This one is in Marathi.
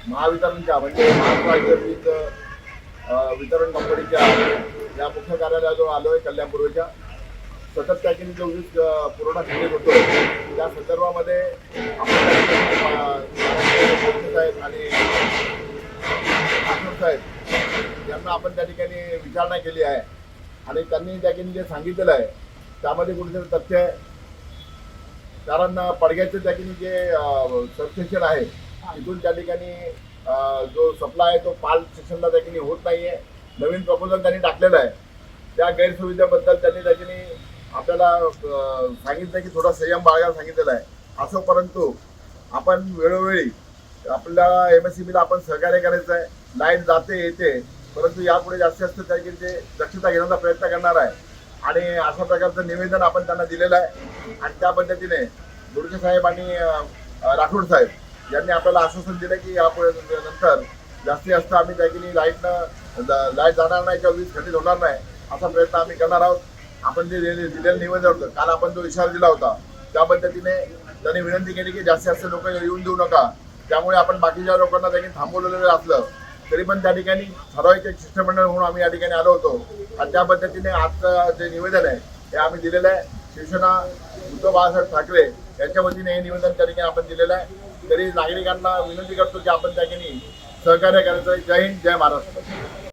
महावितरणच्या म्हणजे महाराष्ट्र राज्य वीज वितरण कंपनीच्या या मुख्य कार्यालयाजवळ आलोय कल्याणपूर्वेच्या. सतत त्या ठिकाणी जो वीज पुरवठा खंडित होतो त्या संदर्भामध्ये आपण साहेब आणि ठाकूर साहेब यांना आपण त्या ठिकाणी विचारणा केली आहे आणि त्यांनी त्या ठिकाणी जे सांगितलेलं आहे त्यामध्ये कुठेतरी तथ्य आहे. कारण पडग्याचं त्या ठिकाणी जे सबस्टेशन आहे तिथून त्या ठिकाणी जो सप्लाय आहे तो पाल स्टेशनला त्या ठिकाणी होत नाही आहे. नवीन प्रपोजल त्यांनी टाकलेलं आहे. त्या गैरसुविधेबद्दल त्यांनी त्या ठिकाणी आपल्याला सांगितलं की थोडा संयम बाळगायला सांगितलेला आहे. असो परंतु आपण वेळोवेळी आपल्याला MSEBला आपण सहकार्य करायचं आहे. लाईट जाते येते परंतु यापुढे जास्तीत जास्त त्या ठिकाणी ते दक्षता घेण्याचा प्रयत्न करणार आहे आणि अशा प्रकारचं निवेदन आपण त्यांना दिलेलं आहे. आणि त्या पद्धतीने दुर्गे साहेब आणि राठोड साहेब यांनी आपल्याला आश्वासन दिलं की यापुढे नंतर जास्तीत जास्त आम्ही त्या ठिकाणी लाईट जाणार नाही किंवा वीज खंडित होणार नाही असा प्रयत्न आम्ही करणार आहोत. आपण जे दिलेलं निवेदन होतं काल आपण जो इशारा दिला होता त्या पद्धतीने त्यांनी विनंती केली की जास्तीत जास्त लोक येऊन देऊ नका. त्यामुळे आपण बाकीच्या लोकांना त्यांनी थांबवलेलं असलं तरी पण त्या ठिकाणी ठराविक एक शिष्टमंडळ म्हणून आम्ही या ठिकाणी आलो होतो आणि त्या पद्धतीने आजचं जे निवेदन आहे हे आम्ही दिलेलं आहे. शिवसेना उद्धव बाळासाहेब ठाकरे यांच्या वतीने हे निवेदन त्या ठिकाणी आपण दिलेलं आहे. तरी नागरिकांना विनंती करतो की आपण त्या ठिकाणी सहकार्य करायचं. जय हिंद, जय महाराष्ट्र.